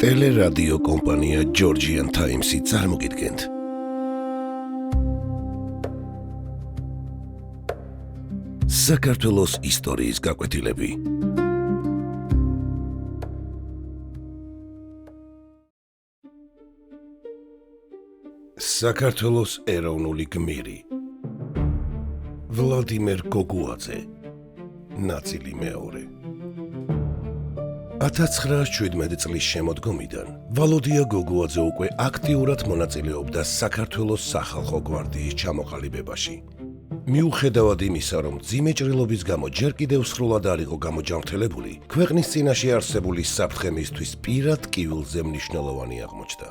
ტელერადიო კომპანია Georgian Times-ი წარმოგიდგენთ. საქართველოს ისტორიის გაკვეთილები. საქართველოს ეროვნული გმირი ვლადიმერ გოგუაძე ნაწილი მეორე 1917 წლის შემოდგომიდან ვალოდია გოგუაძე უკვე აქტიურად მონაწილეობდა საქართველოს სახალხო გვარდიის ჩამოყალიბებაში. მიუხედავად იმისა, რომ მძიმე ჭრილობის გამო ჯერ კიდევ სრულად არ იყო გამოჯანმრთელებული, ქვეყნის წინაშე არსებული საფრთხე მისთვის პირად კივილზე მნიშვნელოვანი აღმოჩნდა.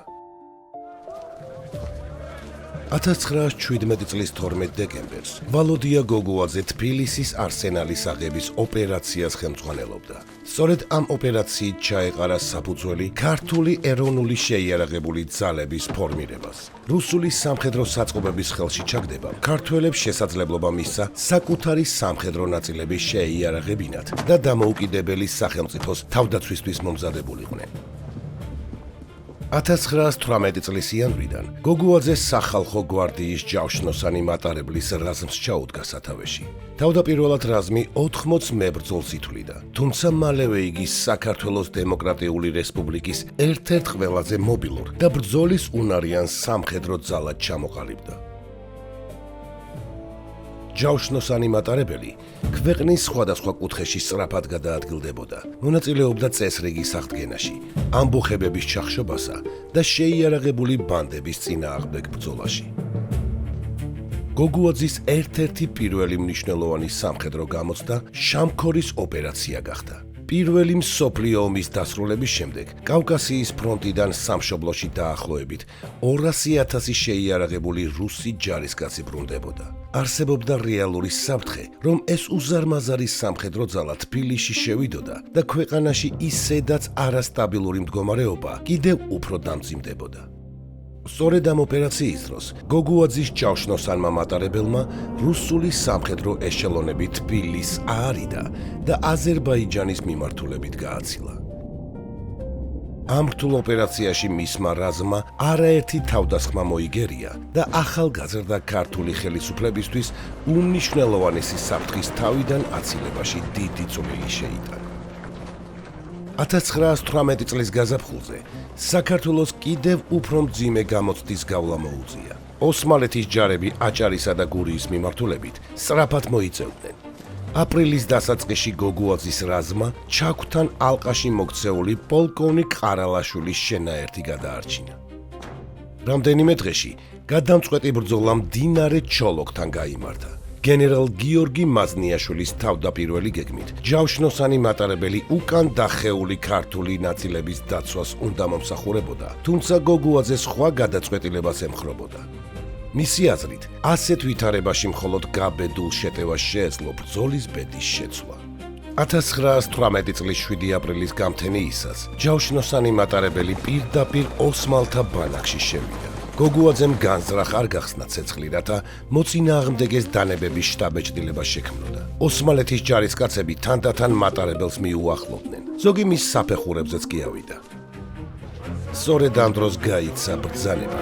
1917 წლის 12 დეკემბერს ვალოდია გოგუაძე თბილისის არსენალის აღების ოპერაციას ხელმძღვანელობდა. სწორედ ამ ოპერაციით ჩაეყარა საფუძველი ქართული ეროვნული შეიარაღებული ძალების ფორმირებას. რუსული სამხედრო საწყობების ხელში ჩაგდებამ ქართველებს შესაძლებლობა მისცა საკუთარი სამხედრო ნაწილების შეიარაღებინათ და დამოუკიდებელი სახელმწიფოს თავდაცვისთვის მომზადებულიყვნენ. 1918 წლის იანვრიდან გოგუაძე სახალხო გვარდიის ჯავშნოსანი მატარებლის რაზმს ჩაუდგა სათავეში. თავდაპირველად რაზმი 80 მებრძოლს ითვლიდა, თუმცა მალევე იგი საქართველოს დემოკრატიული რესპუბლიკის ერთ-ერთ ყველაზე მობილურ და ბრძოლის უნარიან სამხედრო ძალად ჩამოყალიბდა. ჯავშნოსანი მატარებელი ქვეყნის სხვადასხვა კუთხეში სწრაფად გადაადგილდებოდა, მონაწილეობდა წესრიგის აღდგენაში, ამბოხებების ჩახშობასა და შეიარაღებული ბანდების წინააღმდეგ ბრძოლაში. გოგუაძის ერთ-ერთი პირველი მნიშვნელოვანი სამხედრო გამოცდა შამქორის ოპერაცია გახდა. პირველი მსოფლიო ომის დასრულების შემდეგ კავკასიის ფრონტიდან სამშობლოში დაახლოებით 200,000 შეიარაღებული რუსი ჯარისკაცი ბრუნდებოდა. არსებობდა რეალური საფრთხე, რომ ეს უზარმაზარი სამხედრო ძალა თბილისში შევიდოდა და ქვეყანაში ისედაც არასტაბილური მდგომარეობა კიდევ უფრო დამძიმდებოდა. სწორედ ამ ოპერაციის დროს გოგუაძის ჯავშნოსანმა მატარებელმა რუსული სამხედრო ეშელონები თბილისს აარიდა და აზერბაიჯანის მიმართულებით გააცილა. ამ რთულ ოპერაციაში მისმა რაზმმა არაერთი თავდასხმა მოიგერია და ახალგაზრდა ქართული ხელისუფლებისთვის უმნიშვნელოვანესი საფრთხის თავიდან აცილებაში დიდი წვლილი შეიტანა. 1918 წლის გაზაფხულზე საქართველოს კიდევ უფრო მძიმე გამოცდის გავლა მოუწია. ოსმალეთის ჯარები აჭარისა და გურიის მიმართულებით სწრაფად მოიწევდნენ. აპრილის დასაწყისში გოგუაძის რაზმმა ჩაქვთან ალყაში მოქცეული პოლკოვნიკ ყარალაშვილის შენაერთი გადაარჩინა. რამდენიმე დღეში გადამწყვეტი ბრძოლა მდინარე ჩოლოქთან გაიმართა. გენერალ გიორგი მაზნიაშვილის თავდაპირველი გეგმით ჯავშნოსანი მატარებელი უკან დახეული ქართული ნაწილების დაცვას უნდა მომსახურებოდა, თუმცა გოგუაძე სხვა გადაწყვეტილებას ემხრობოდა. მისი აზრით, ასეთ ვითარებაში მხოლოდ გაბედულ შეტევას შეეძლო ბრძოლის ბედის შეცვლა. 1918 წლის 7 აპრილის გამთენიისას ჯავშნოსანი მატარებელი პირდაპირ ოსმალთა ბანაკში შევიდა. გოგუაძემ განზრახ არ გახსნა ცეცხლი, რათა მოწინააღმდეგეს დანებების შტაბ-ეჭდილება შექმნოდა. ოსმალეთის ჯარისკაცები თანდათან მატარებელს მიუახლოვდნენ, ზოგი მის საფეხურებზეც კი ავიდა. სწორედ ამ დროს გაიცა ბრძანება.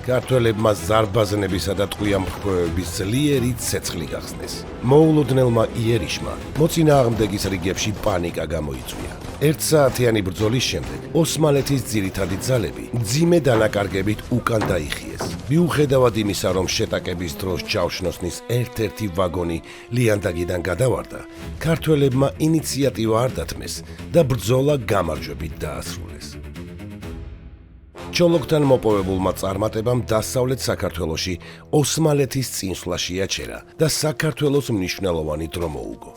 ქართველებმა ზარბაზნებისა და ტყვიამფრქვევების ძლიერი ცეცხლი გახსნეს. მოულოდნელმა იერიშმა მოწინააღმდეგის რიგებში პანიკა გამოიწვია. ერთსაათიანი ბრძოლის შემდეგ ოსმალეთის ძირითადი ძალები მძიმე დანაკარგებით უკან დაიხიეს. მიუხედავად იმისა, რომ შეტაკების დროს ჯავშნოსნის ერთ-ერთი ვაგონი ლიანდაგიდან გადავარდა, ქართველებმა ინიციატივა არ დათმეს და ბრძოლა გამარჯვებით დაასრულეს. ჩოლოქთან მოპოვებულმა წარმატებამ დასავლეთ საქართველოში ოსმალეთის წინსვლა შეაჩერა და საქართველოს მნიშვნელოვანი დრო მოუგო.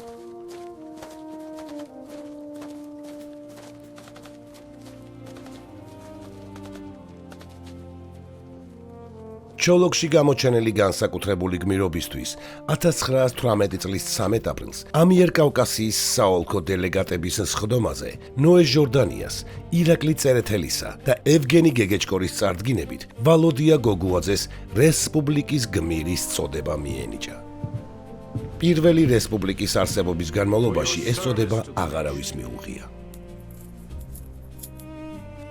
ჩოლოქში გამოჩენილი განსაკუთრებული გმირობისთვის 1918 წლის 13 აპრილს ამიერკავკასიის საოლქო დელეგატების სხდომაზე ნოე ჟორდანიას, ირაკლი წერეთელისა და ევგენი გეგეჭკორის წარდგინებით ვალოდია გოგუაძეს რესპუბლიკის გმირის წოდება მიენიჭა. პირველი რესპუბლიკის არსებობის განმავლობაში ეს წოდება აღარავის მიუღია.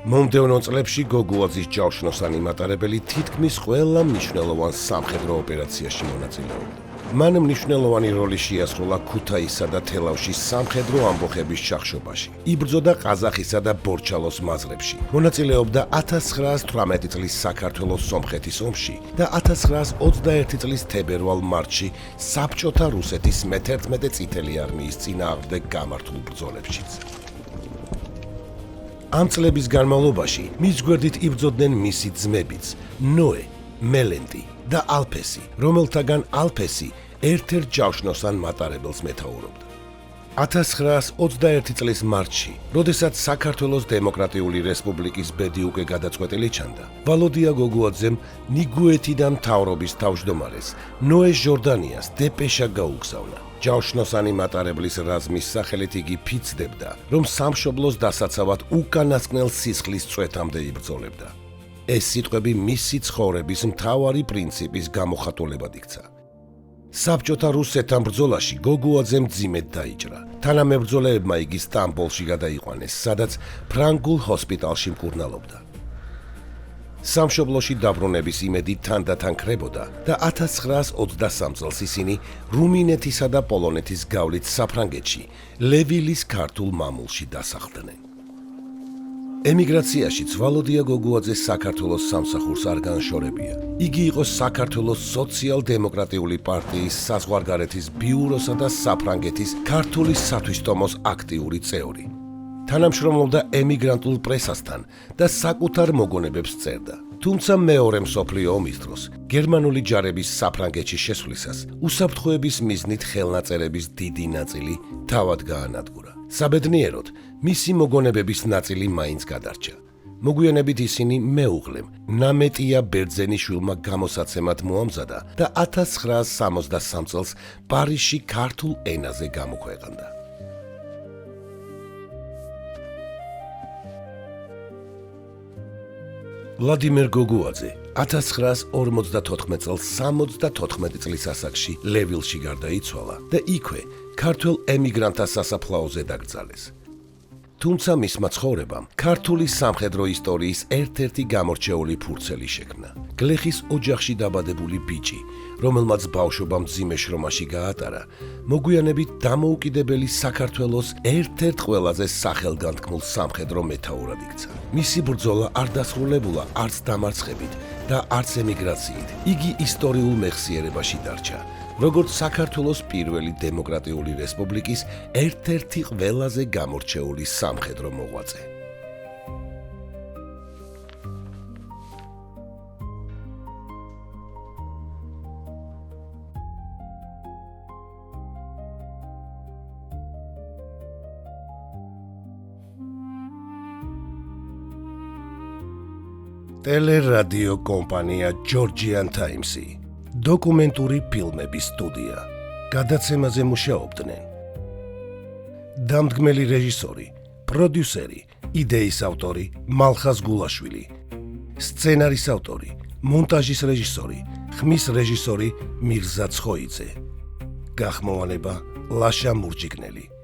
მომდევნო წლებში გოგუაძის ჯავშნოსანი მატარებელი თითქმის ყველა მნიშვნელოვან სამხედრო ოპერაციაში მონაწილეობდა. მან მნიშვნელოვანი როლი შეასრულა ქუთაისსა და თელავშის სამხედრო ამბოხების ჩახშობაში. იბრძოდა ყაზახისა და ბორჩალოს მაზრებში. მონაწილეობდა 1918 წლის საქართველოს სომხეთის ომში და 1921 წლის თებერვალ-მარტში საბჭოთა რუსეთის მე-11 წითელი არმიის წინააღმდეგ გამართულ ბრძოლებშიც. ამ წლების განმავლობაში მის გვერდით იბრძოდნენ მისი ძმებიც ნოე, მელენდი და ალფესი, რომელთაგან ალფესი ერთ-ერთ ჯავშნოსან მატარებელს მეთაურობდა. 1921 წლის მარტში, როდესაც საქართველოს დემოკრატიული რესპუბლიკის ბედი უკვე გადაწყვეტილი ჩანდა, ვალოდია გოგუაძემ ნიგუეთიდან მთავრობის თავმჯდომარეს ნოე ჟორდანიას დეპეშა გაუგზავნა. ჯავშნოსანი მატარებლის რაზმის სახელით იგი ფიცდებდა, რომ სამშობლოს დასაცავად უკანასკნელ სისხლის წვეთამდე იბრძოლებდა. ეს სიტყვები მისი ცხოვრების მთავარი პრინციპის გამოხატულებად იქცა. საბჭოთა რუსეთთან ბრძოლაში გოგუაძემ მძიმედ დაიჭრა. თანამებრძოლეებმა იგი სტამბოლში გადაიყვანეს, სადაც ფრანგულ ჰოსპიტალში მკურნალობდა. სამშობლოში დაბრუნების იმედი თანდათან ქრებოდა და 1923 წელს ისინი რუმინეთისა და პოლონეთის გავლით საფრანგეთში, ლევილის ქართულ მამულში დასახლდნენ. ემიგრაციაშიც ვალოდია გოგუაძე საქართველოს სამსახურს არ განშორებია. იგი იყო საქართველოს სოციალ-დემოკრატიული პარტიის საზღვარგარეთის ბიუროსა და საფრანგეთის ქართული სათვისტომოს აქტიური წევრი. თანამშრომლობდა ემიგრანტულ პრესასთან და საკუთარ მოგონებებს წერდა. თუმცა მეორე მსოფლიო ომის დროს, გერმანული ჯარების საფრანგეთში შესვლისას, უსაფრთხოების მიზნით ხელნაწერების დიდი ნაწილი თავად გაანადგურა. საბედნიეროდ, მისი მოგონებების ნაწილი მაინც გადარჩა. მოგვიანებით ისინი მეუღლემ, ნამეტია ბერძენიშვილმა გამოსაცემად მოამზადა და 1963 წელს პარიზში ქართულ ენაზე გამოქვეყნდა. ვლადიმერ გოგუაძე 1954 წელს 74 წლის ასაკში ლევილში გარდაიცვალა და იქვე ქართველ ემიგრანტთა სასაფლაოზე დაკრძალეს. თუმცა მისმა ცხოვრებამ ქართული სამხედრო ისტორიის ერთ-ერთი გამორჩეული ფურცელი შექმნა. გლეხის ოჯახში დაბადებული ბიჭი, რომელმაც ბავშვობა მძიმე შრომაში გაატარა, მოგვიანებით დამოუკიდებელი საქართველოს ერთ-ერთ ყველაზე სახელგანთქმულ სამხედრო მეთაურად იქცა. მისი ბრძოლა არ დასრულებულა არც დამარცხებით და არც ემიგრაციით. იგი ისტორიულ მეხსიერებაში დარჩა, როგორც საქართველოს პირველი დემოკრატიული რესპუბლიკის ერთ-ერთი ყველაზე გამორჩეული სამხედრო მოღვაწე. ტელერადიო კომპანია Georgian Times-ი, დოკუმენტური ფილმების სტუდია. გადაცემაზე მუშაობდნენ დამდგმელი რეჟისორი, პროდიუსერი, იდეის ავტორი მალხაზ გულაშვილი, სცენარის ავტორი, მონტაჟის რეჟისორი, ხმის რეჟისორი მირზა ცხოიძე. გახმოვანება ლაშა მურჯიგნელი.